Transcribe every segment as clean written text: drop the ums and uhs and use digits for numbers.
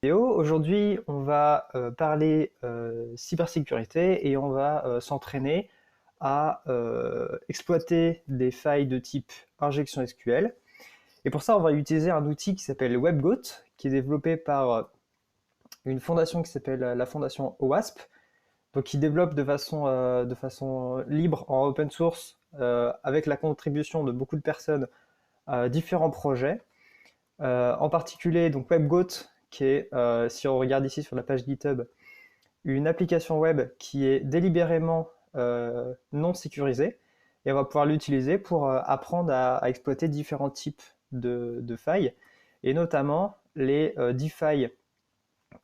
Aujourd'hui, on va parler cybersécurité et on va s'entraîner à exploiter des failles de type injection SQL. Et pour ça, on va utiliser un outil qui s'appelle WebGoat, qui est développé par une fondation qui s'appelle la fondation OWASP, donc qui développe de façon libre en open source avec la contribution de beaucoup de personnes à différents projets. En particulier, donc WebGoat, qui est, si on regarde ici sur la page GitHub, une application web qui est délibérément non sécurisée, et on va pouvoir l'utiliser pour apprendre à exploiter différents types de failles, et notamment les 10 failles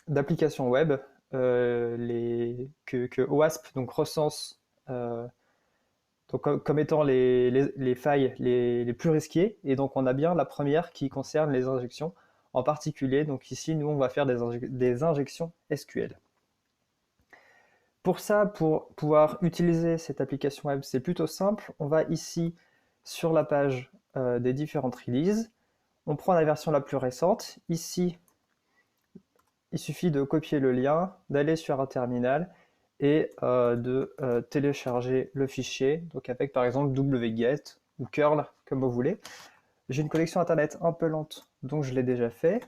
d'applications web que OWASP donc, recense donc, comme étant les failles les plus risquées. Et donc on a bien la première qui concerne les injections en particulier. Donc ici, nous, on va faire des injections SQL. Pour ça, pour pouvoir utiliser cette application web, c'est plutôt simple. On va ici sur la page des différentes releases. On prend la version la plus récente. Ici, il suffit de copier le lien, d'aller sur un terminal et de télécharger le fichier, donc avec par exemple wget ou curl, comme vous voulez. J'ai une connexion internet un peu lente, donc je l'ai déjà fait,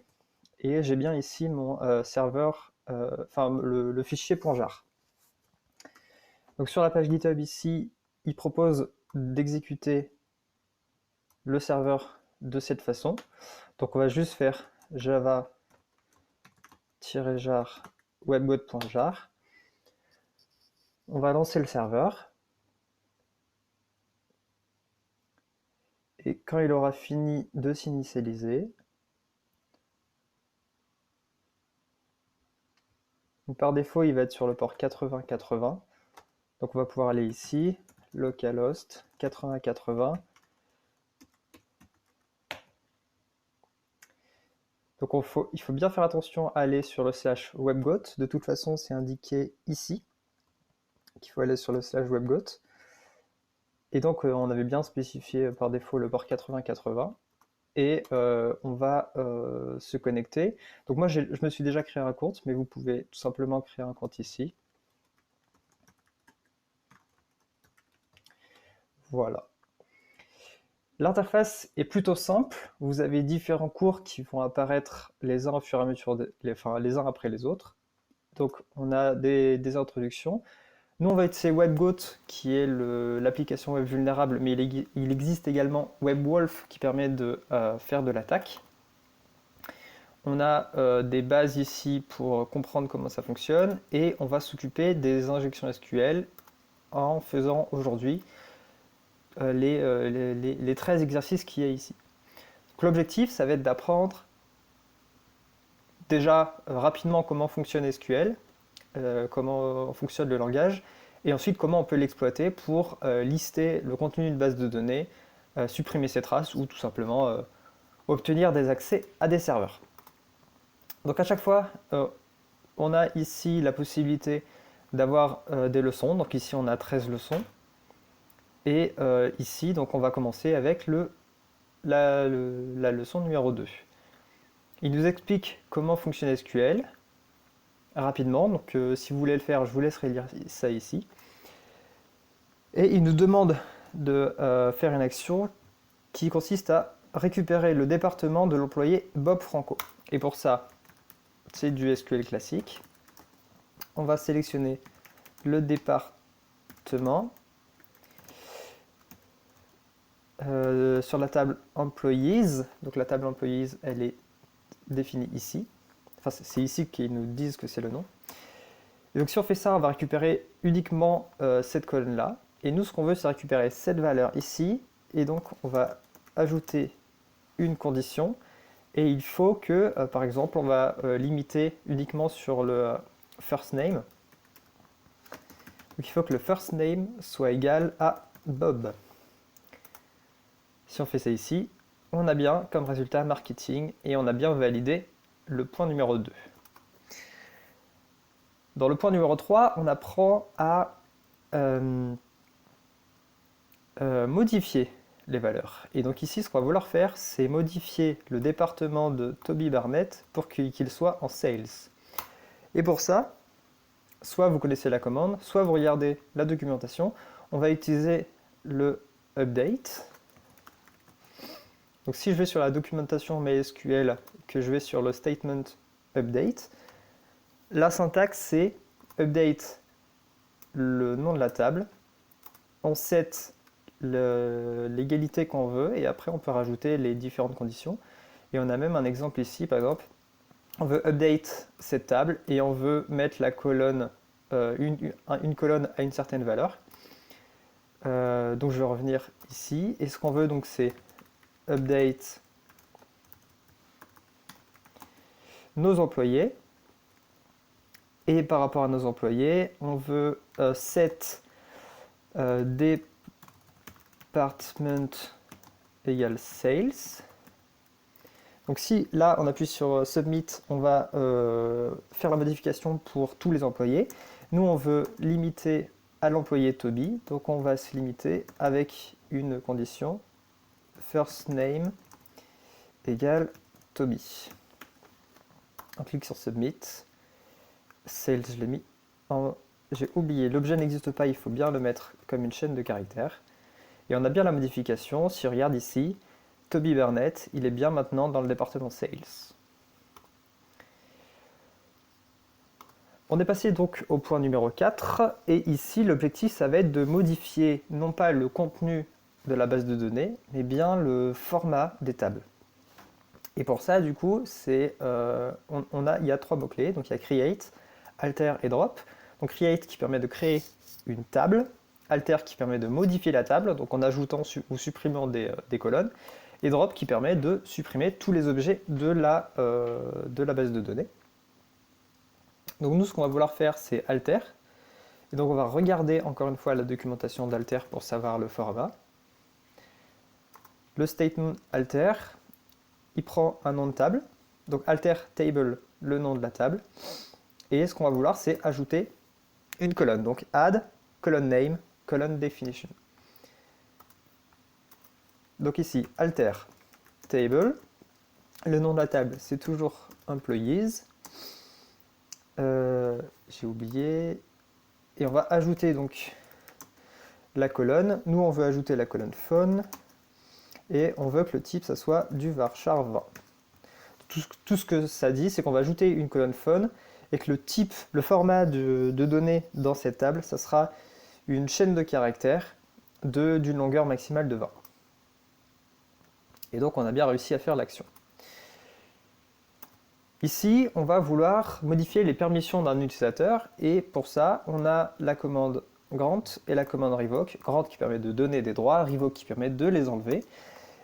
et j'ai bien ici mon serveur, enfin le fichier .jar. Donc sur la page GitHub ici, il propose d'exécuter le serveur de cette façon. Donc on va juste faire java-jar webgoat.jar. On va lancer le serveur. Et quand il aura fini de s'initialiser, par défaut, il va être sur le port 8080. Donc on va pouvoir aller ici, localhost 8080. Donc il faut bien faire attention à aller sur le /webgoat. De toute façon, c'est indiqué ici qu'il faut aller sur le /webgoat. Et donc on avait bien spécifié par défaut le port 8080. Et on va se connecter. Donc moi, je me suis déjà créé un compte, mais vous pouvez tout simplement créer un compte ici. Voilà. L'interface est plutôt simple. Vous avez différents cours qui vont apparaître les uns au fur et à mesure, les uns après les autres. Donc on a des introductions. Nous, on va utiliser WebGoat, qui est l'application web vulnérable, mais il existe également WebWolf qui permet de faire de l'attaque. On a des bases ici pour comprendre comment ça fonctionne, et on va s'occuper des injections SQL en faisant aujourd'hui les 13 exercices qu'il y a ici. L'objectif, ça va être d'apprendre déjà rapidement comment fonctionne SQL, comment fonctionne le langage, et ensuite comment on peut l'exploiter pour lister le contenu d'une base de données, supprimer ses traces ou tout simplement obtenir des accès à des serveurs. Donc à chaque fois, on a ici la possibilité d'avoir des leçons. Donc ici, on a 13 leçons. Et ici, donc, on va commencer avec la leçon numéro 2. Il nous explique comment fonctionne SQL rapidement. Donc si vous voulez le faire, je vous laisserai lire ça ici. Et il nous demande de faire une action qui consiste à récupérer le département de l'employé Bob Franco. Et pour ça, c'est du SQL classique. On va sélectionner le département sur la table Employees. Donc la table Employees, elle est définie ici. Enfin, c'est ici qu'ils nous disent que c'est le nom. Et donc si on fait ça, on va récupérer uniquement cette colonne-là. Et nous, ce qu'on veut, c'est récupérer cette valeur ici. Et donc, on va ajouter une condition. Et il faut que, par exemple, on va limiter uniquement sur le first name. Donc il faut que le first name soit égal à Bob. Si on fait ça ici, on a bien comme résultat marketing et on a bien validé le point numéro 2. Dans le point numéro 3, on apprend à modifier les valeurs. Et donc ici, ce qu'on va vouloir faire, c'est modifier le département de Toby Barnett pour qu'il soit en sales. Et pour ça, soit vous connaissez la commande, soit vous regardez la documentation. On va utiliser le update. Donc si je vais sur la documentation MySQL, que je vais sur le statement update, la syntaxe c'est update le nom de la table, on set l'égalité qu'on veut et après on peut rajouter les différentes conditions. Et on a même un exemple ici, par exemple, on veut update cette table et on veut mettre la colonne, une colonne à une certaine valeur. Donc je vais revenir ici et ce qu'on veut donc c'est update nos employés. Et par rapport à nos employés, on veut set department égale sales. Donc si là on appuie sur submit, on va faire la modification pour tous les employés. Nous on veut limiter à l'employé Toby, donc on va se limiter avec une condition first name égale Toby. On clique sur submit. Sales, je l'ai mis en... J'ai oublié, l'objet n'existe pas, il faut bien le mettre comme une chaîne de caractères. Et on a bien la modification, si on regarde ici, Toby Barnett, il est bien maintenant dans le département Sales. On est passé donc au point numéro 4, et ici l'objectif ça va être de modifier non pas le contenu de la base de données, mais bien le format des tables. Et pour ça, du coup, il y a 3 mots-clés, donc il y a create, alter et drop. Donc create qui permet de créer une table, alter qui permet de modifier la table, donc en ajoutant ou supprimant des colonnes, et drop qui permet de supprimer tous les objets de la base de données. Donc nous, ce qu'on va vouloir faire, c'est alter. Et donc on va regarder encore une fois la documentation d'alter pour savoir le format. Le statement alter, il prend un nom de table, donc alter table, le nom de la table. Et ce qu'on va vouloir, c'est ajouter une colonne. Donc add, colonne name, colonne definition. Donc ici, alter table. Le nom de la table, c'est toujours employees. J'ai oublié. Et on va ajouter donc la colonne. Nous, on veut ajouter la colonne phone. Et on veut que le type, ça soit du varchar 20. Tout ce que ça dit, c'est qu'on va ajouter une colonne phone et que le type, le format de données dans cette table, ça sera une chaîne de caractères d'une longueur maximale de 20. Et donc on a bien réussi à faire l'action. Ici, on va vouloir modifier les permissions d'un utilisateur et pour ça, on a la commande grant et la commande revoke. Grant qui permet de donner des droits, revoke qui permet de les enlever.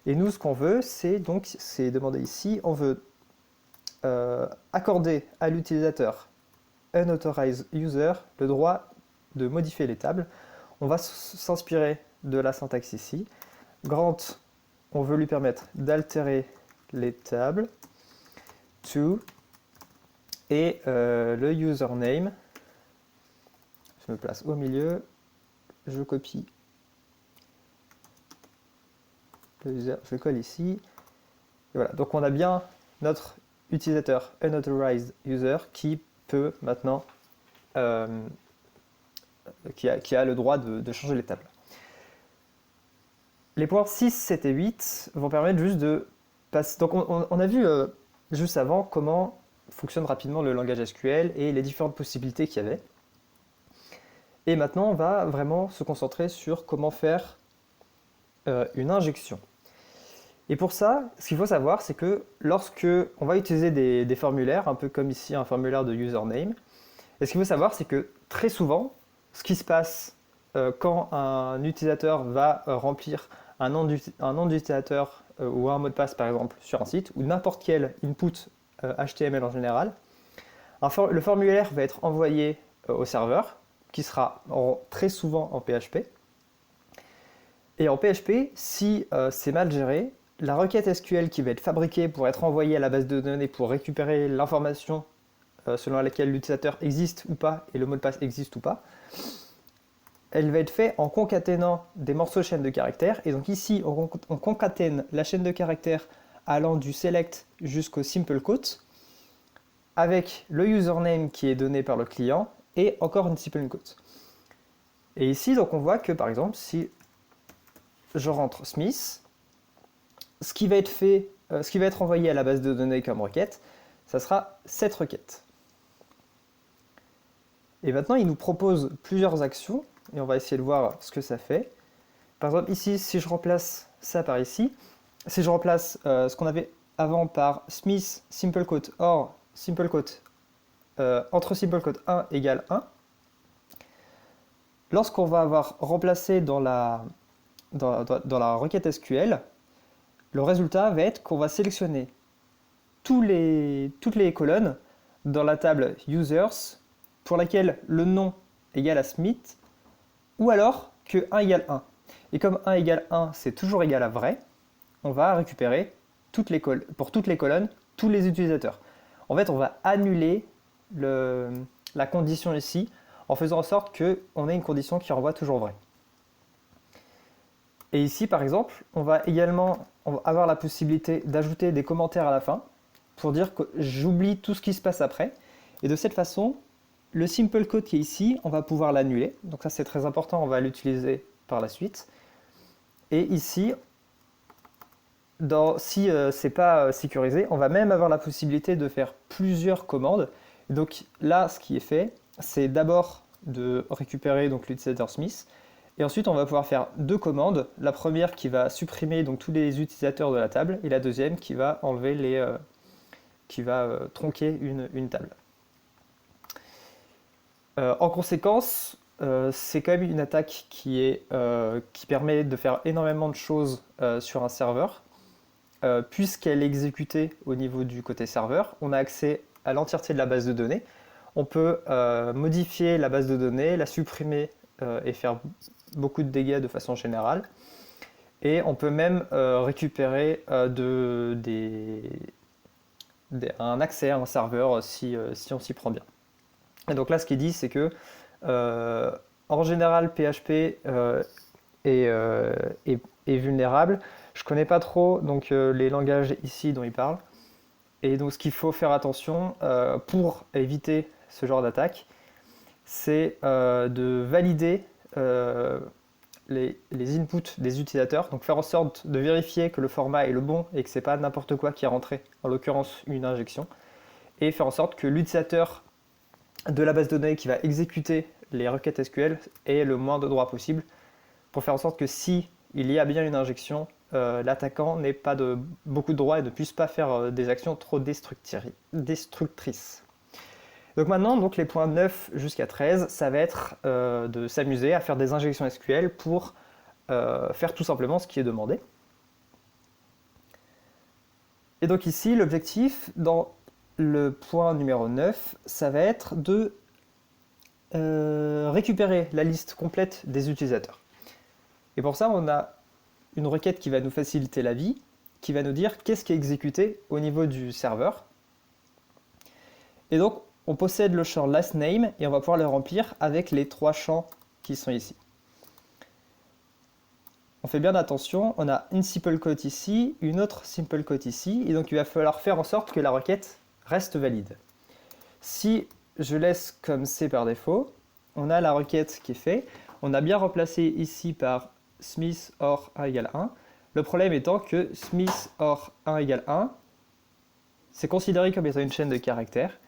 Et nous, ce qu'on veut, c'est demander ici, on veut accorder à l'utilisateur unauthorized user le droit de modifier les tables. On va s'inspirer de la syntaxe ici. Grant, on veut lui permettre d'altérer les tables. To, et le username, je me place au milieu, je copie le user, je le colle ici. Et voilà, donc on a bien notre utilisateur unauthorized user qui peut maintenant, qui a le droit de changer les tables. Les points 6, 7 et 8 vont permettre juste de passer. Donc on a vu juste avant comment fonctionne rapidement le langage SQL et les différentes possibilités qu'il y avait. Et maintenant, on va vraiment se concentrer sur comment faire une injection. Et pour ça, ce qu'il faut savoir, c'est que lorsque on va utiliser des formulaires, un peu comme ici un formulaire de username, et ce qu'il faut savoir, c'est que très souvent, ce qui se passe quand un utilisateur va remplir un nom d'utilisateur ou un mot de passe par exemple sur un site, ou n'importe quel input HTML en général, le formulaire va être envoyé au serveur, qui sera très souvent en PHP. Et en PHP, si c'est mal géré, la requête SQL qui va être fabriquée pour être envoyée à la base de données pour récupérer l'information selon laquelle l'utilisateur existe ou pas et le mot de passe existe ou pas, elle va être faite en concaténant des morceaux de chaîne de caractères. Et donc ici, on concatène la chaîne de caractères allant du select jusqu'au simple quote avec le username qui est donné par le client et encore une simple quote. Et ici, donc on voit que par exemple, si je rentre Smith, ce qui va être envoyé à la base de données comme requête, ça sera cette requête. Et maintenant, il nous propose plusieurs actions, et on va essayer de voir ce que ça fait. Par exemple, ici, si je remplace ça par ici, si je remplace ce qu'on avait avant par Smith simple quote or simple quote entre simple quote 1 égale 1, lorsqu'on va avoir remplacé dans la requête SQL, le résultat va être qu'on va sélectionner toutes les colonnes dans la table users pour laquelle le nom égale à Smith, ou alors que 1 égale 1. Et comme 1 égale 1, c'est toujours égal à vrai, on va récupérer pour toutes les colonnes, tous les utilisateurs. En fait, on va annuler la condition ici en faisant en sorte qu'on ait une condition qui renvoie toujours vrai. Et ici, par exemple, on va également avoir la possibilité d'ajouter des commentaires à la fin pour dire que j'oublie tout ce qui se passe après. Et de cette façon, le simple code qui est ici, on va pouvoir l'annuler. Donc ça, c'est très important, on va l'utiliser par la suite. Et ici, si ce n'est pas sécurisé, on va même avoir la possibilité de faire plusieurs commandes. Donc là, ce qui est fait, c'est d'abord de récupérer l'utilisateur Smith. Et ensuite, on va pouvoir faire deux commandes. La première qui va supprimer donc, tous les utilisateurs de la table, et la deuxième qui va enlever tronquer une table. En conséquence, c'est quand même une attaque qui permet de faire énormément de choses sur un serveur. Puisqu'elle est exécutée au niveau du côté serveur, on a accès à l'entièreté de la base de données. On peut modifier la base de données, la supprimer et faire beaucoup de dégâts de façon générale. Et on peut même récupérer un accès à un serveur si on s'y prend bien. Et donc là, ce qu'il dit, c'est que en général, PHP est vulnérable. Je connais pas trop les langages ici dont il parle. Et donc ce qu'il faut faire attention pour éviter ce genre d'attaque, c'est de valider les inputs des utilisateurs, donc faire en sorte de vérifier que le format est le bon et que c'est pas n'importe quoi qui est rentré, en l'occurrence une injection, et faire en sorte que l'utilisateur de la base de données qui va exécuter les requêtes SQL ait le moins de droits possible, pour faire en sorte que si il y a bien une injection, l'attaquant n'ait pas beaucoup de droits et ne puisse pas faire des actions trop destructrices. Donc maintenant, les points 9 jusqu'à 13, ça va être de s'amuser à faire des injections SQL pour faire tout simplement ce qui est demandé. Et donc ici, l'objectif dans le point numéro 9, ça va être de récupérer la liste complète des utilisateurs. Et pour ça, on a une requête qui va nous faciliter la vie, qui va nous dire qu'est-ce qui est exécuté au niveau du serveur. Et donc, on possède le champ lastName et on va pouvoir le remplir avec les trois champs qui sont ici. On fait bien attention, on a une simple quote ici, une autre simple quote ici, et donc il va falloir faire en sorte que la requête reste valide. Si je laisse comme c'est par défaut, on a la requête qui est faite. On a bien remplacé ici par Smith or 1 égale 1. Le problème étant que Smith or 1 égale 1, c'est considéré comme étant une chaîne de caractères.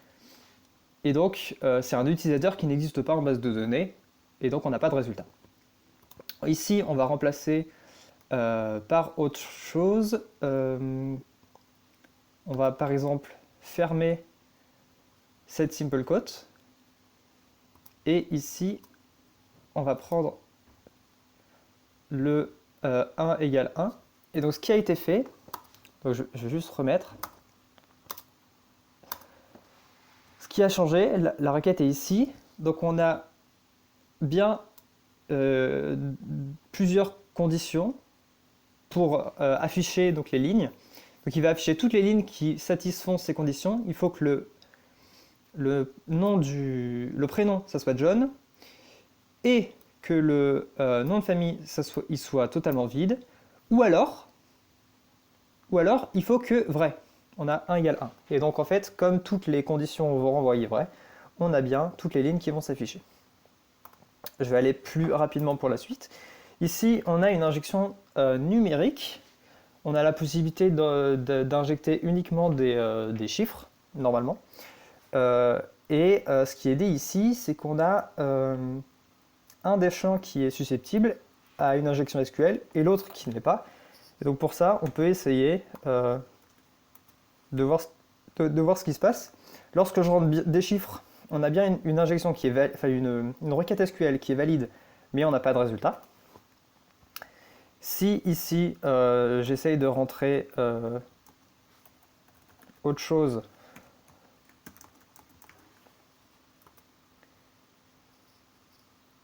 Et donc, c'est un utilisateur qui n'existe pas en base de données. Et donc, on n'a pas de résultat. Ici, on va remplacer par autre chose. On va par exemple fermer cette simple quote. Et ici, on va prendre le 1 égale 1. Et donc ce qui a été fait, donc je vais juste remettre. Ce qui a changé, la requête est ici. Donc on a bien plusieurs conditions pour afficher les lignes. Donc il va afficher toutes les lignes qui satisfont ces conditions. Il faut que le prénom, ça soit John, et que le nom de famille il soit totalement vide, ou alors il faut que vrai. On a 1 égale 1. Et donc en fait, comme toutes les conditions vont renvoyer vrai, on a bien toutes les lignes qui vont s'afficher. Je vais aller plus rapidement pour la suite. Ici, on a une injection numérique. On a la possibilité d'injecter uniquement des chiffres, normalement. Ce qui est dit ici, c'est qu'on a un des champs qui est susceptible à une injection SQL et l'autre qui ne l'est pas. Et donc pour ça, on peut essayer de voir ce qui se passe. Lorsque je rentre des chiffres, on a bien une injection qui est une requête SQL qui est valide, mais on n'a pas de résultat. Si ici, j'essaye de rentrer autre chose,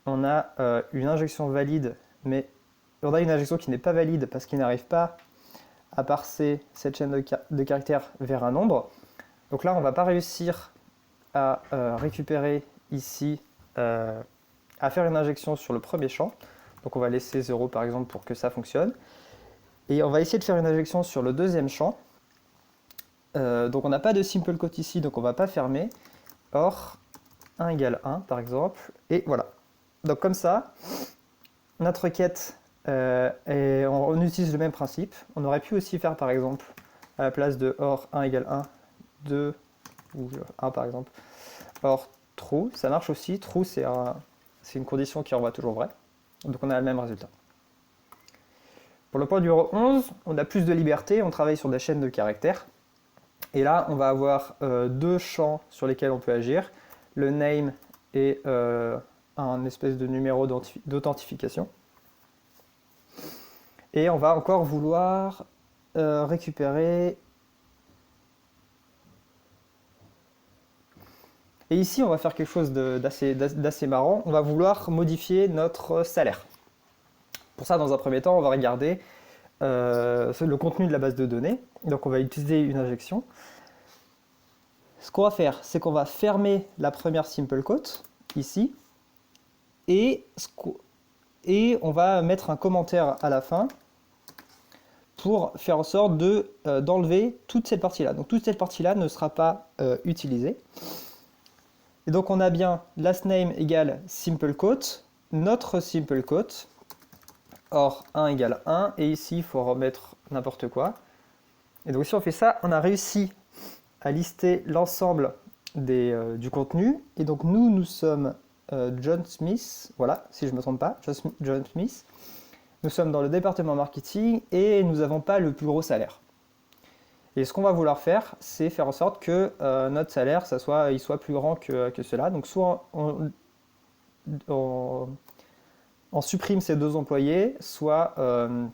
on a une injection valide, mais on a une injection qui n'est pas valide parce qu'il n'arrive pas à parser cette chaîne de caractères vers un nombre. Donc là, on ne va pas réussir à récupérer ici, à faire une injection sur le premier champ. Donc on va laisser 0 par exemple pour que ça fonctionne. Et on va essayer de faire une injection sur le deuxième champ. Donc on n'a pas de simple quote ici, donc on ne va pas fermer. Or, 1 égale 1 par exemple. Et voilà. Donc comme ça, notre requête, on utilise le même principe. On aurait pu aussi faire par exemple, à la place de or 1 égale 1, 2 ou 1 par exemple, or true, ça marche aussi. True, c'est une condition qui renvoie toujours vrai. Donc on a le même résultat. Pour le point numéro 11, on a plus de liberté, on travaille sur des chaînes de caractères. Et là, on va avoir deux champs sur lesquels on peut agir. Le name et un espèce de numéro d'authentification. Et on va encore vouloir récupérer... Et ici, on va faire quelque chose d'assez marrant. On va vouloir modifier notre salaire. Pour ça, dans un premier temps, on va regarder le contenu de la base de données. Donc, on va utiliser une injection. Ce qu'on va faire, c'est qu'on va fermer la première simple quote, ici. Et on va mettre un commentaire à la fin pour faire en sorte d'enlever toute cette partie-là. Donc, toute cette partie-là ne sera pas utilisée. Et donc on a bien last name égale simple quote, notre simple quote, or 1 égale 1, et ici il faut remettre n'importe quoi. Et donc si on fait ça, on a réussi à lister l'ensemble du contenu. Et donc nous sommes John Smith, voilà, si je ne me trompe pas, John Smith. Nous sommes dans le département marketing et nous n'avons pas le plus gros salaire. Et ce qu'on va vouloir faire, c'est faire en sorte que notre salaire, il soit plus grand que cela. Donc soit on supprime ces deux employés, soit on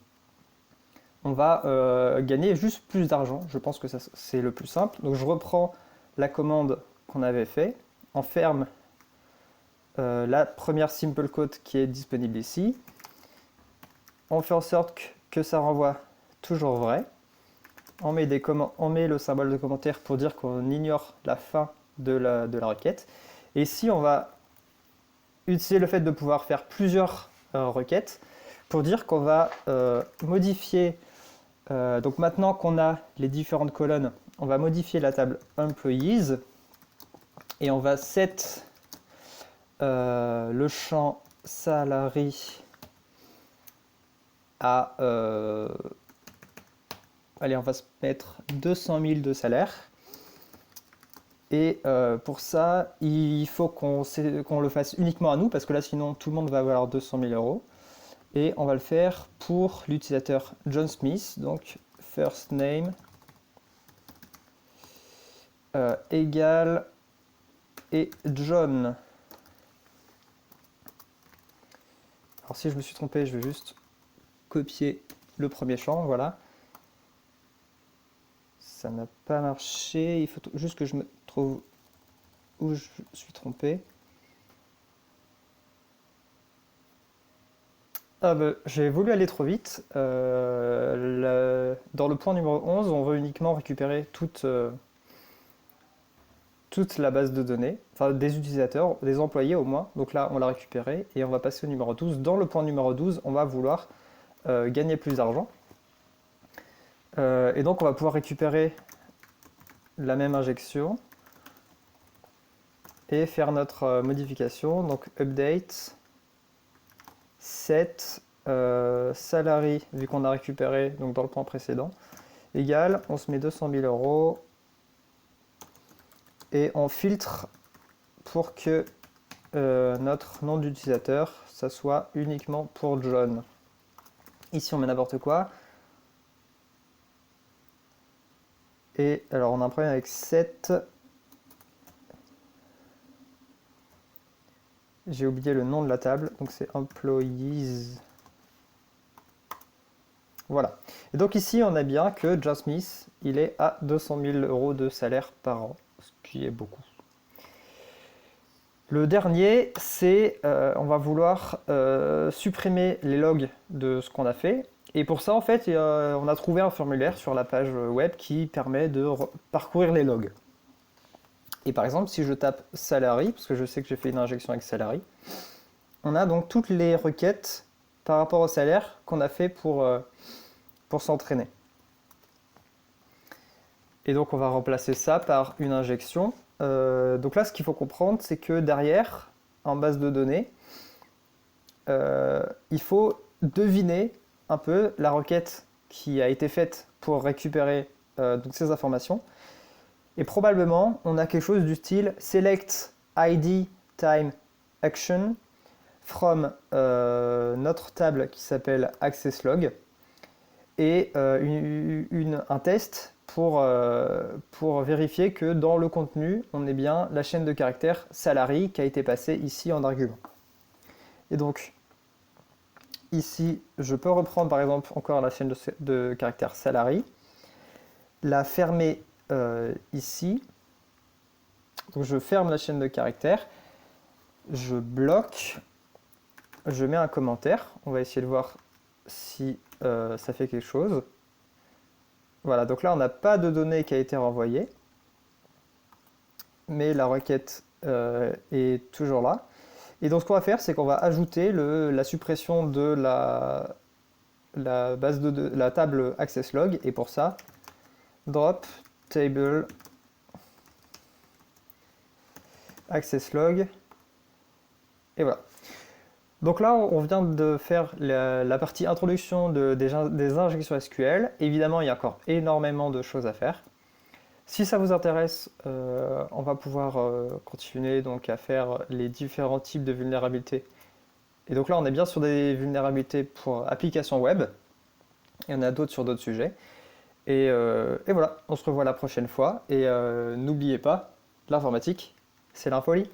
va gagner juste plus d'argent. Je pense que c'est le plus simple. Donc je reprends la commande qu'on avait fait, on ferme la première simple quote qui est disponible ici. On fait en sorte que ça renvoie toujours vrai. On met le symbole de commentaire pour dire qu'on ignore la fin de la requête. Et ici, on va utiliser le fait de pouvoir faire plusieurs requêtes pour dire qu'on va modifier. Donc maintenant qu'on a les différentes colonnes, on va modifier la table Employees et on va set le champ salary à... allez, on va se mettre 200 000 de salaire. Et pour ça, il faut qu'on le fasse uniquement à nous, parce que là, sinon, tout le monde va avoir 200 000 euros. Et on va le faire pour l'utilisateur John Smith. Donc, first name égale et John. Alors, si je me suis trompé, je vais juste copier le premier champ, voilà. Ça n'a pas marché, il faut juste que je me trouve où je suis trompé. Ah bah, j'ai voulu aller trop vite. Dans le point numéro 11, on veut uniquement récupérer toute toute la base de données, enfin des utilisateurs, des employés au moins. Donc là, on l'a récupéré et on va passer au numéro 12. Dans le point numéro 12, on va vouloir gagner plus d'argent. Et donc, on va pouvoir récupérer la même injection et faire notre modification. Donc, update, set, salary, vu qu'on a récupéré donc dans le point précédent, égal, on se met 200 000 euros et on filtre pour que notre nom d'utilisateur, ça soit uniquement pour John. Ici, on met n'importe quoi. Et alors, on a un problème avec set. J'ai oublié le nom de la table, donc c'est employees. Voilà. Et donc ici, on a bien que John Smith, il est à 200 000 euros de salaire par an, ce qui est beaucoup. Le dernier, c'est on va vouloir supprimer les logs de ce qu'on a fait. Et pour ça, en fait, on a trouvé un formulaire sur la page web qui permet de parcourir les logs. Et par exemple, si je tape salary, parce que je sais que j'ai fait une injection avec salary, on a donc toutes les requêtes par rapport au salaire qu'on a fait pour s'entraîner. Et donc on va remplacer ça par une injection. Donc là, ce qu'il faut comprendre, c'est que derrière, en base de données, il faut deviner un peu la requête qui a été faite pour récupérer donc ces informations. Et probablement, on a quelque chose du style select ID time action from notre table qui s'appelle accesslog et un test pour vérifier que dans le contenu, on ait bien la chaîne de caractères salary qui a été passée ici en argument. Et donc, ici, je peux reprendre par exemple encore la chaîne de caractères salary, la fermer ici. Donc je ferme la chaîne de caractères, je bloque, je mets un commentaire. On va essayer de voir si ça fait quelque chose. Voilà, donc là on n'a pas de données qui a été renvoyée, mais la requête est toujours là. Et donc ce qu'on va faire, c'est qu'on va ajouter la suppression de la table accesslog, et pour ça, drop table accesslog, et voilà. Donc là, on vient de faire la partie introduction des injections SQL. Évidemment, il y a encore énormément de choses à faire. Si ça vous intéresse, on va pouvoir continuer donc à faire les différents types de vulnérabilités. Et donc là, on est bien sur des vulnérabilités pour applications web. Il y en a d'autres sur d'autres sujets. Et voilà, on se revoit la prochaine fois. Et n'oubliez pas, l'informatique, c'est l'infolie.